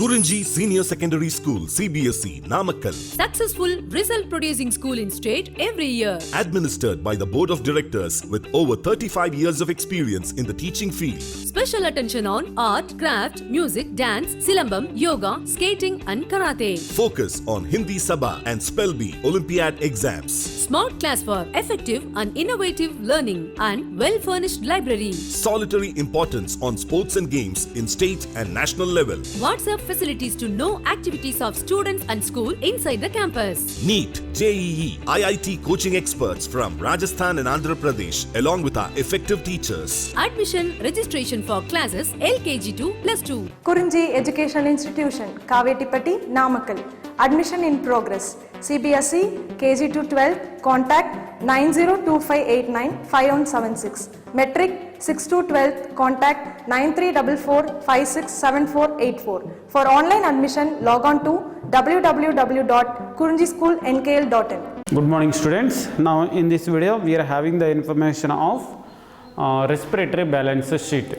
KURINJI Senior Secondary School, CBSE, Namakkal. Successful result producing school in state every year. Administered by the Board of Directors with over 35 years of experience in the teaching field. Special attention on art, craft, music, dance, silambam, yoga, skating and karate. Focus on Hindi Sabha and Spell Bee Olympiad exams. Smart class for effective and innovative learning and well-furnished library. Solitary importance on sports and games in state and national level. WhatsApp facilities to know activities of students and school inside the campus. NEET, JEE, IIT coaching experts from Rajasthan and Andhra Pradesh along with our effective teachers. Admission registration for classes LKG to +2. KURINJI Educational Institution, Kavetipatti, Namakkal. Admission in progress. CBSE, KG to 12, contact 9025895176. Metric 6 to 12, contact 9344567484. For online admission, log on to www.kurinjischoolnkl.in. Good morning students. Now in this video we are having the information of respiratory balance sheet.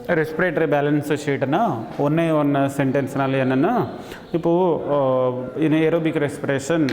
Respiratory balance sheet na one sentence nalli anna ipo in aerobic respiration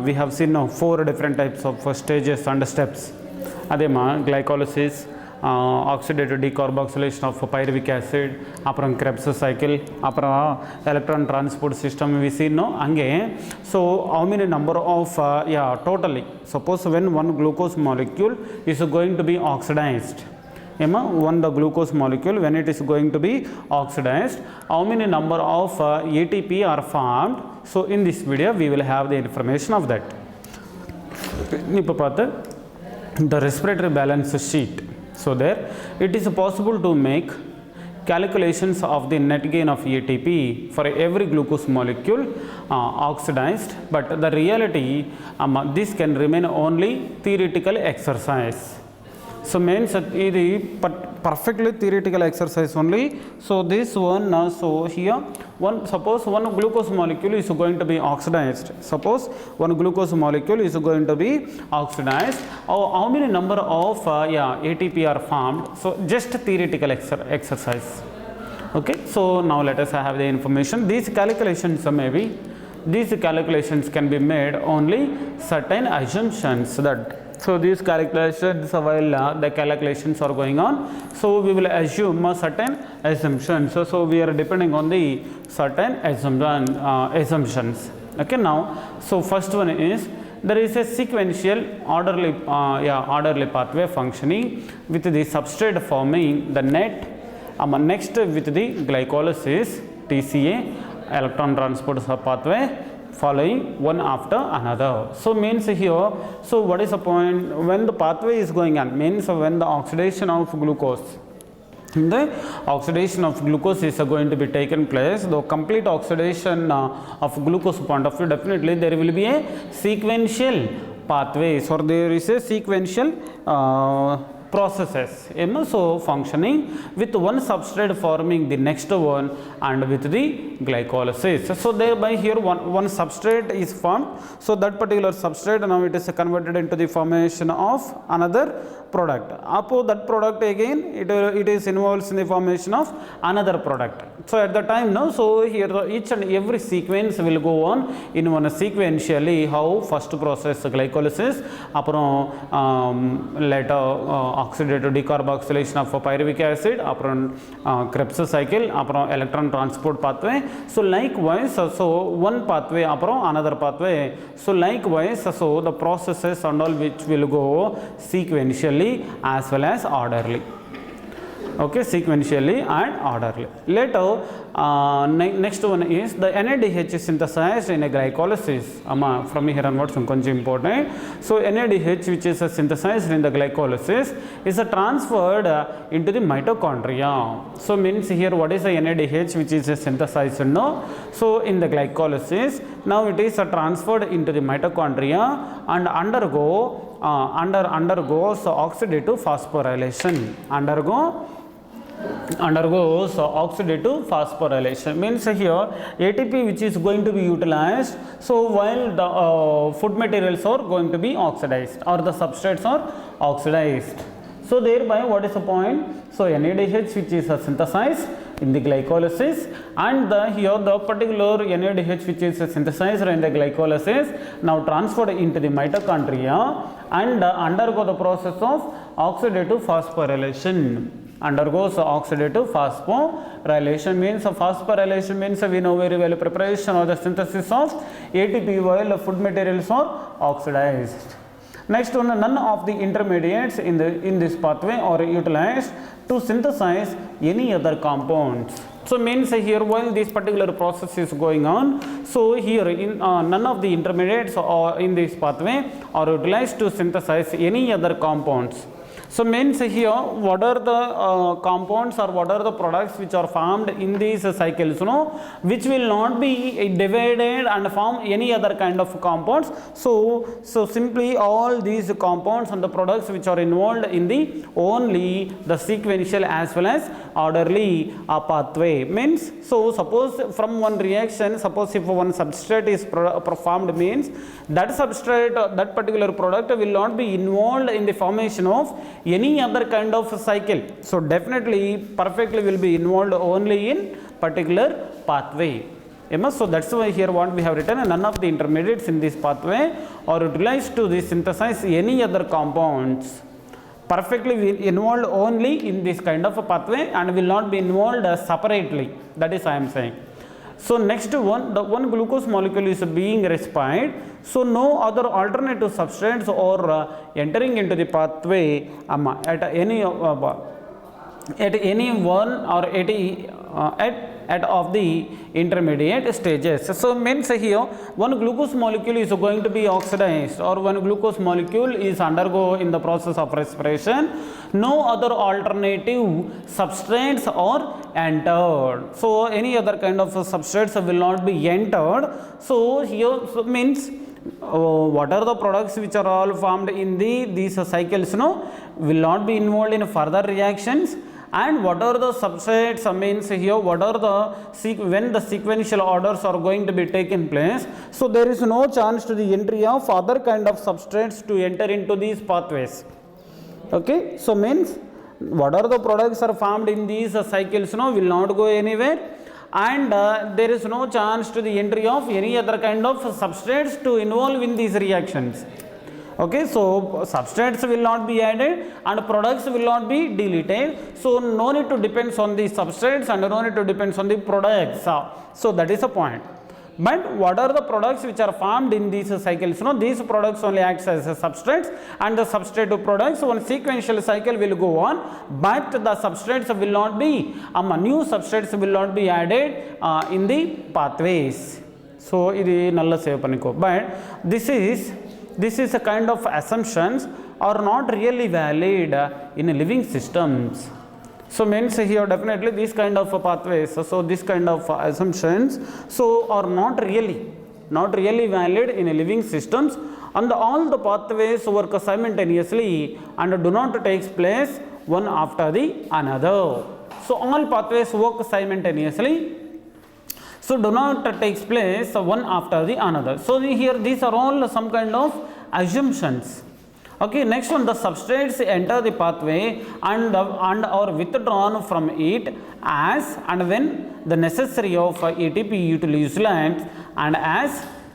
we have seen 4 different types of stages and steps. Adema glycolysis, oxidative decarboxylation of pyruvic acid, apram Krebs cycle, apram electron transport system we see no ange. So how many number of totally suppose when one glucose molecule is going to be oxidized, the glucose molecule when it is going to be oxidized, how many number of ATP are formed. So in this video we will have the information of that. The respiratory balance sheet. So there it is possible to make calculations of the net gain of ATP for every glucose molecule oxidized, but the reality this can remain only theoretical exercise. So means this perfectly theoretical exercise only. So this one so here suppose one glucose molecule is going to be oxidized. Suppose one glucose molecule is going to be oxidized. How many number of ATP are formed? So just theoretical exercise. Okay. So now let us have the information. These calculations can be made only certain assumptions that. So these calculations while the calculations are going on, so we will assume certain assumptions. So we are depending on the certain assumptions. Okay. Now so first one is there is a sequential orderly pathway functioning with the substrate forming the net next with the glycolysis TCA electron transport pathway following one after another. So means here, so what is the point when the pathway is going on, means when the oxidation of glucose, the oxidation of glucose is going to be taken place, the complete oxidation of glucose point of view, definitely there will be a sequential pathway, so there is a sequential processes so functioning with one substrate forming the next one and with the glycolysis. So thereby here one substrate is formed, so that particular substrate now it is converted into the formation of another product. Upon that product again it is involved in the formation of another product. So at the time now, so here each and every sequence will go on in one sequentially, how first process glycolysis, upon later oxidative decarboxylation of pyruvic acid, upon Krebs cycle, upon electron transport pathway. So likewise, so one pathway upon another pathway. So likewise, so the processes and all which will go sequentially as well as orderly. Okay, sequentially and orderly. Later, next one is the NADH is synthesized in a glycolysis. From here onwards, it's important. So NADH, which is synthesized in the glycolysis, is transferred into the mitochondria. So means here, what is the NADH which is synthesized? No. So in the glycolysis, now it is transferred into the mitochondria and undergoes oxidative phosphorylation. Undergoes oxidative phosphorylation, means here ATP which is going to be utilized, so while the food materials are going to be oxidized or the substrates are oxidized. So thereby what is the point? So NADH which is synthesized in the glycolysis, and here the particular NADH which is synthesized in the glycolysis now transferred into the mitochondria and undergo the process of oxidative phosphorylation. Undergoes oxidative phosphorylation means phosphorylation means we know very well preparation or the synthesis of ATP while food materials are oxidized. Next one, none of the intermediates in this pathway are utilized to synthesize any other compounds. So means here while this particular process is going on, so here in none of the intermediates are in this pathway are utilized to synthesize any other compounds. So means here what are the compounds or what are the products which are formed in these cycles, which will not be divided and form any other kind of compounds. So simply all these compounds and the products which are involved in the only the sequential as well as orderly pathway. Means, so suppose from one reaction, suppose if one substrate is formed, means that substrate, that particular product will not be involved in the formation of any other kind of cycle. So definitely perfectly will be involved only in particular pathway. So that's why here what we have written, none of the intermediates in this pathway are utilized to synthesize any other compounds. Perfectly will involved only in this kind of a pathway and will not be involved separately. That is I am saying. So next one, the one glucose molecule is being respired. So no other alternative substrates are entering into the pathway at any one or at of the intermediate stages. So means here one glucose molecule is going to be oxidized or one glucose molecule is undergo in the process of respiration. No other alternative substrates are entered. So any other kind of substrates will not be entered. So here means what are the products which are all formed in these cycles will not be involved in further reactions. And what are the substrates means here what are the when the sequential orders are going to be taken place. So there is no chance to the entry of other kind of substrates to enter into these pathways. Okay, so means what are the products are formed in these cycles will not go anywhere, and there is no chance to the entry of any other kind of substrates to involve in these reactions. Okay, so substrates will not be added and products will not be deleted. So no need to depends on the substrates and no need to depends on the products. So that is the point. But what are the products which are formed in these cycles? These products only acts as substrates, and the substrate products one sequential cycle will go on, but the substrates will not be new substrates will not be added in the pathways. So ఇది నల్ల save పనికో. But this is a kind of assumptions are not really valid in living systems. So means here definitely these kind of pathways, so this kind of assumptions so are not really valid in living systems, and all the pathways work simultaneously and do not take place one after the another. So all pathways work simultaneously, so do not takes place one after the another. So here these are all some kind of assumptions. Okay, next one, the substrates enter the pathway and are withdrawn from it as and when the necessary of ATP utilized and as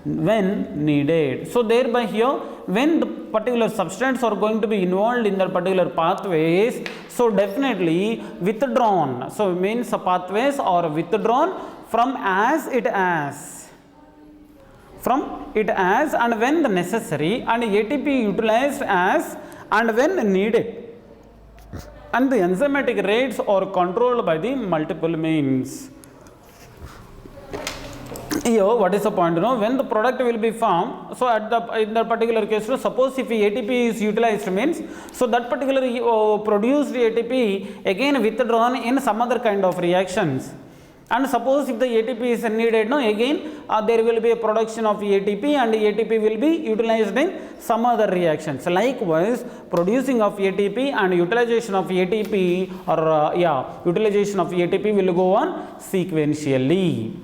when needed. So thereby here when the particular substrates are going to be involved in the particular pathways, so definitely withdrawn. So means pathways are withdrawn from it as and when the necessary, and ATP utilized as and when needed, and the enzymatic rates are controlled by the multiple means. Here what is the point? When the product will be formed, so in that particular case, suppose if ATP is utilized means, so that particular produced ATP again withdrawn in some other kind of reactions. And suppose if the ATP is needed, again there will be a production of ATP and ATP will be utilized in some other reactions. Likewise, producing of ATP and utilization of ATP utilization of ATP will go on sequentially.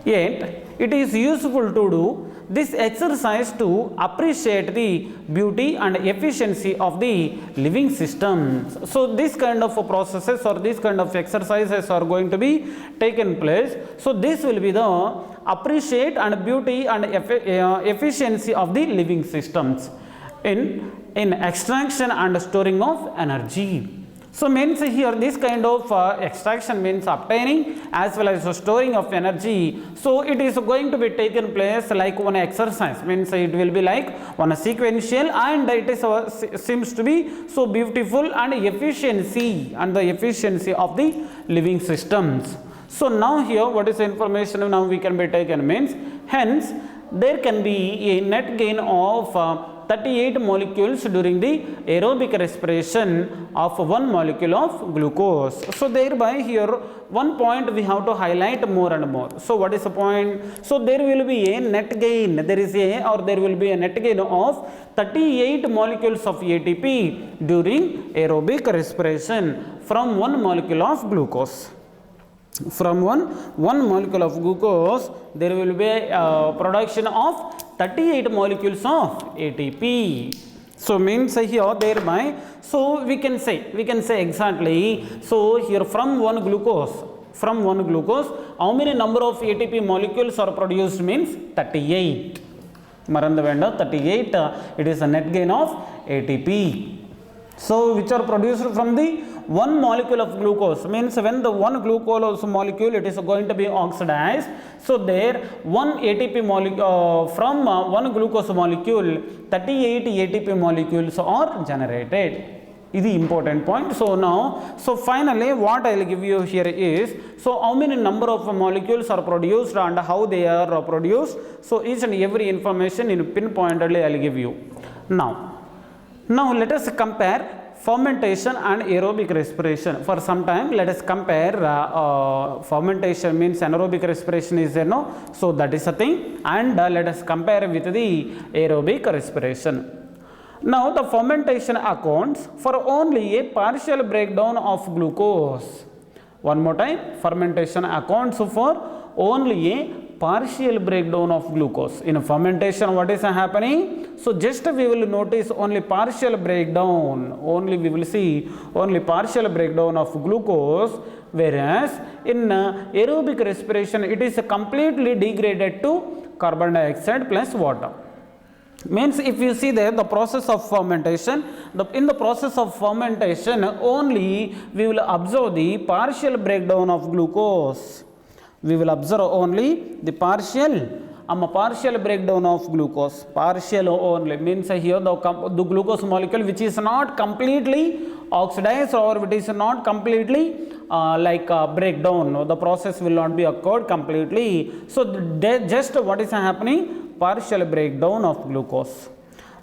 Yet, it is useful to do this exercise to appreciate the beauty and efficiency of the living systems. So this kind of processes or this kind of exercises are going to be taken place. So this will be the appreciate and beauty and efficiency of the living systems in extraction and storing of energy. So means here this kind of extraction means obtaining as well as storing of energy. So it is going to be taken place like one exercise, means it will be like one sequential, and it is seems to be so beautiful and the efficiency of the living systems. So now here what is the information now we can be taken means, hence there can be a net gain of 38 molecules during the aerobic respiration of 1 molecule of glucose. So thereby here one point we have to highlight more and more. So what is the point? So there will be a net gain, there will be a net gain of 38 molecules of ATP during aerobic respiration from 1 molecule of glucose. From one molecule of glucose, there will be a production of 38 molecules of ATP. So means here thereby, so we can say exactly. So here from one glucose, how many number of ATP molecules are produced means 38. Marandavenda 38. It is a net gain of ATP. So which are produced from the one molecule of glucose, means when the one glucose molecule it is going to be oxidized, so there one ATP molecule from one glucose molecule 38 ATP molecules are generated. This is the important point. So now, so finally what I will give you here is, so how many number of molecules are produced and how they are produced. So each and every information in pinpointedly I will give you. Now let us compare fermentation and aerobic respiration. For some time let us compare fermentation means anaerobic respiration is there, no? So that is a thing, and let us compare with the aerobic respiration. Now the fermentation accounts for only a partial breakdown of glucose. One more time, fermentation accounts for only a partial breakdown of glucose. In fermentation what is happening? So just we will notice only partial breakdown, we will see only partial breakdown of glucose, whereas in aerobic respiration it is completely degraded to carbon dioxide plus water. Means if you see there the process of fermentation, in the process of fermentation only we will observe the partial breakdown of glucose. We will observe only the partial breakdown of glucose. Partial only means here the glucose molecule which is not completely oxidized or it is not completely breakdown. The process will not be occurred completely. So just what is happening? Partial breakdown of glucose.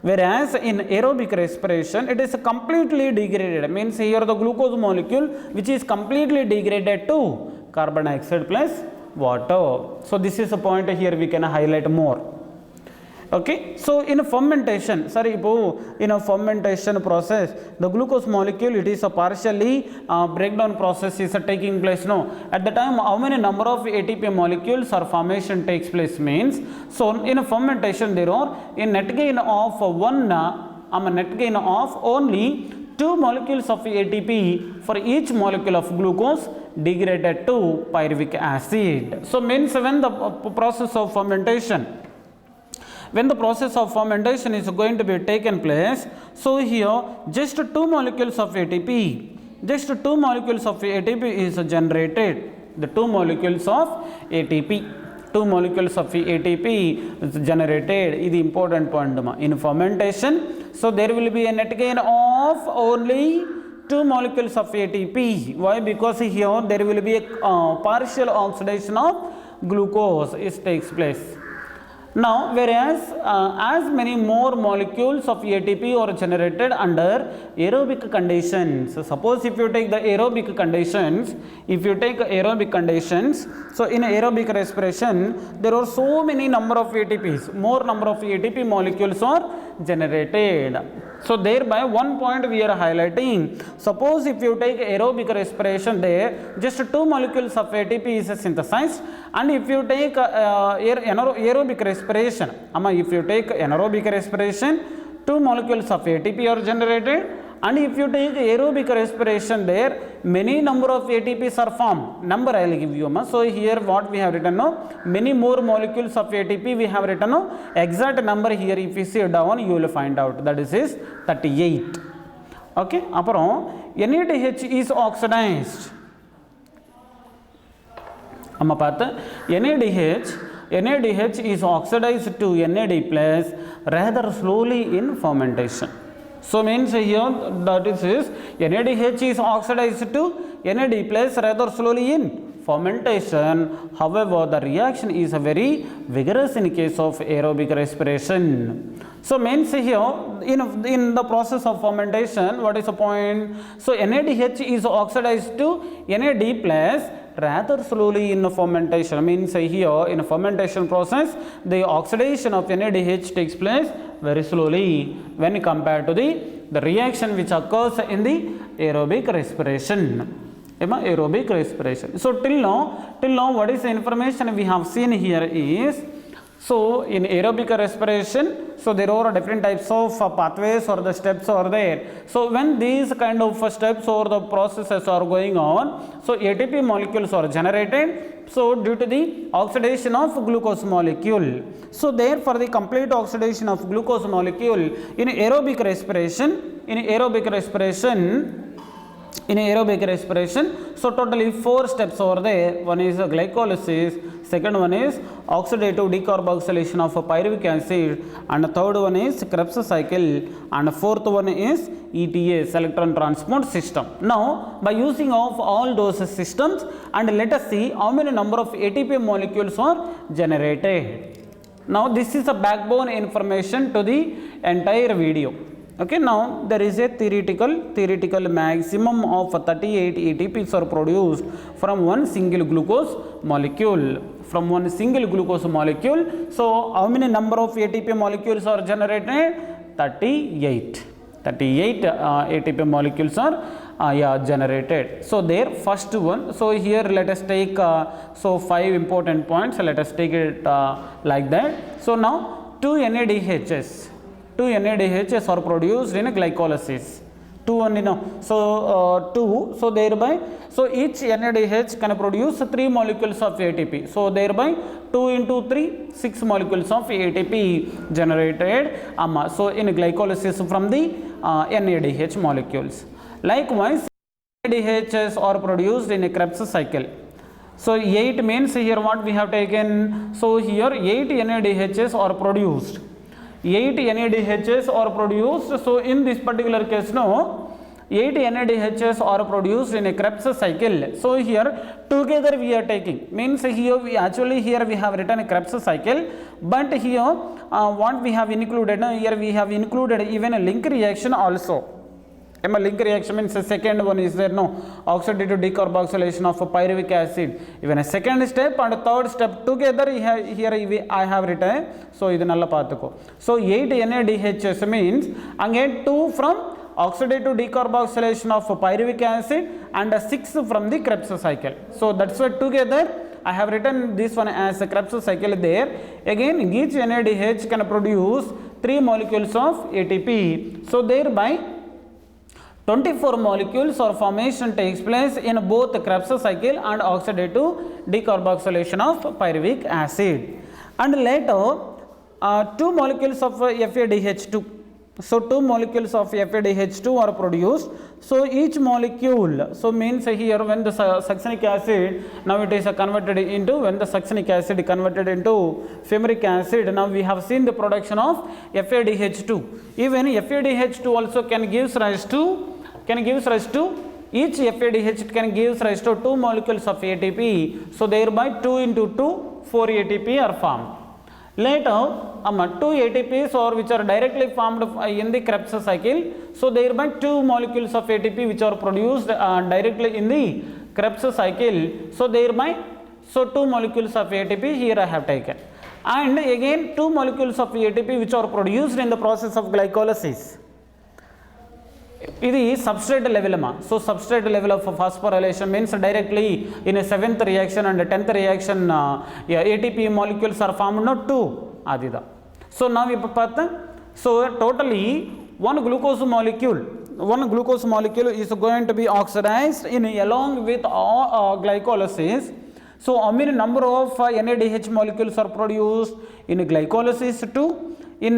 Whereas in aerobic respiration it is completely degraded, means here the glucose molecule which is completely degraded to carbon dioxide plus water. So this is a point here we can highlight more. Okay, so in a fermentation, in a fermentation process, the glucose molecule it is a partially breakdown process is taking place. No, at the time how many number of ATP molecules or formation takes place means, so in a fermentation there are a net gain of net gain of only 2 molecules of ATP for each molecule of glucose degraded to pyruvic acid. So means when the process of fermentation is going to be taken place, so here just 2 molecules of ATP is generated. The 2 molecules of ATP is generated. This is the important point in fermentation. So there will be a net gain of only 2 molecules of ATP. Why? Because here there will be a partial oxidation of glucose takes place. Now, whereas as many more molecules of ATP are generated under aerobic conditions. So suppose if you take the aerobic conditions, so in aerobic respiration, there are so many number of ATPs, more number of ATP molecules are generated. So thereby one point we are highlighting, suppose if you take aerobic respiration, there just 2 molecules of ATP is synthesized, and if you take aerobic respiration, if you take anaerobic respiration, 2 molecules of ATP are generated, and if you take aerobic respiration, there many number of ATPs are formed. Number I will give you. So here what we have written, many more molecules of ATP we have written, exact number here if you see down you will find out, that is 38. Okay, appo NADH is oxidized. NADH is oxidized to NAD plus rather slowly in fermentation. So means here that is NADH is oxidized to NAD plus rather slowly in fermentation. However, the reaction is very vigorous in case of aerobic respiration. So means here in the process of fermentation, what is the point? So NADH is oxidized to NAD plus rather slowly in fermentation. Means here in a fermentation process, the oxidation of NADH takes place very slowly when compared to the reaction which occurs in the aerobic respiration. Aerobic respiration. So till now what is the information we have seen here is, so in aerobic respiration, so there are different types of pathways or the steps are there. So when these kind of steps or the processes are going on, so ATP molecules are generated, so due to the oxidation of glucose molecule. So therefore the complete oxidation of glucose molecule in aerobic respiration, so totally 4 steps over there. One is glycolysis, second one is oxidative decarboxylation of pyruvic acid, and the third one is Krebs cycle, and the fourth one is ETS, electron transport system. Now by using of all those systems, and let us see how many number of ATP molecules are generated. Now this is a backbone information to the entire video. Okay, now there is a theoretical maximum of 38 ATPs are produced from one single glucose molecule. So how many number of ATP molecules are generated? 38 ATP molecules are generated. So there first one, so here let us take 5 important points. Let us take it like that. So now 2 NADHs are produced in glycolysis. 2 only now. So 2. So thereby, so each NADH can produce 3 molecules of ATP. So thereby 2 into 3, 6 molecules of ATP generated. So in glycolysis from the NADH molecules. Likewise, NADHs are produced in a Krebs cycle. So 8 means here what we have taken. So here 8 NADHs are produced. 8 NADHs are produced. So in this particular case now, 8 NADHs are produced in a Krebs cycle. So here together we are taking, means here we have written a Krebs cycle, but here what we have included, here we have included even a link reaction also. Link reaction means the second one is there, oxidative decarboxylation of pyruvic acid. Even a second step and a third step together here I have written. So this is so 8 NADHs means again 2 from oxidative decarboxylation of pyruvic acid and 6 from the Krebs cycle. So that's why together I have written this one as a Krebs cycle there. Again each NADH can produce 3 molecules of ATP. So thereby 24 molecules or formation takes place in both the Krebs cycle and oxidative decarboxylation of pyruvic acid. And later 2 molecules of FADH2. So 2 molecules of FADH2 are produced. So each molecule, so means here when the succinic acid, now it is converted into, when the succinic acid converted into fumaric acid, now we have seen the production of FADH2. Even FADH2 also can give rise to each FADH can give rise to 2 molecules of ATP. So thereby 2 into 2, 4 ATP are formed. Later 2 ATPs or which are directly formed in the Krebs cycle. So thereby 2 molecules of ATP which are produced directly in the Krebs cycle. So thereby 2 molecules of ATP here I have taken. And again 2 molecules of ATP which are produced in the process of glycolysis. ఇది substrate level ma. So substrate level of phosphorylation means directly in a 7th reaction and 10th reaction ATP molecules are formed, not 2 adida. So now we put, so totally one glucose molecule is going to be oxidized in along with glycolysis. So how many number of NADH molecules are produced in glycolysis 2, in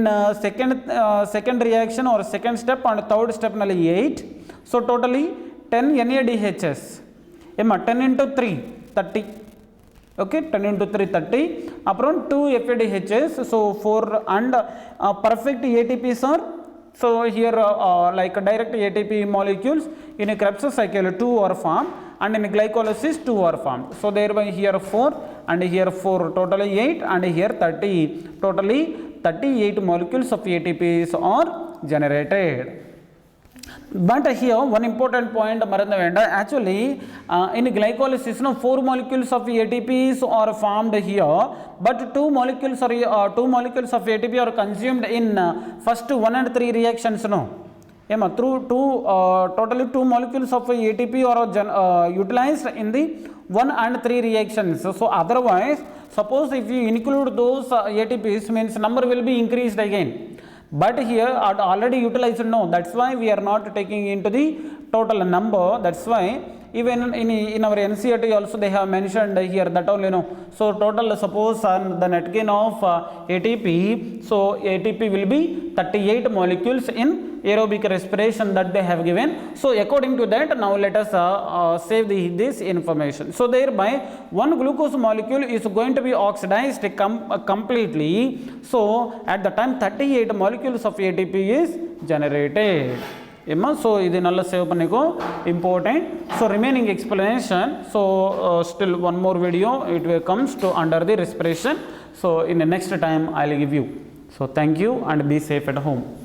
second reaction or second step and third step nalli 8. So totally 10 NADHs. 10 into 3 30. Okay, 10 into 3 30. Upon 2 FADHs. So 4 and perfect ATPs are, so here like direct ATP molecules in a Krebs cycle 2 are formed and in glycolysis 2 are formed. So thereby here 4 and here 4, totally 8 and here 30, totally 38 molecules of ATPs are generated. But here one important point actually in glycolysis 4 molecules of ATPs are formed here, but 2 molecules of ATP are consumed in first 1 and 3 reactions. Through totally 2 molecules of ATP are utilized in the 1 and 3 reactions. So otherwise, suppose if you include those ATPs, means number will be increased again. But here are already utilized, no, that's why we are not taking into the total number. That's why even in our NCERT also they have mentioned here that only, no. So total, suppose the net gain of ATP, so ATP will be 38 molecules in aerobic respiration that they have given. So according to that, now let us save this information. So thereby one glucose molecule is going to be oxidized completely. So at the time 38 molecules of ATP is generated. So this is important. So remaining explanation, so still one more video it will comes to under the respiration. So in the next time I will give you. So thank you and be safe at home.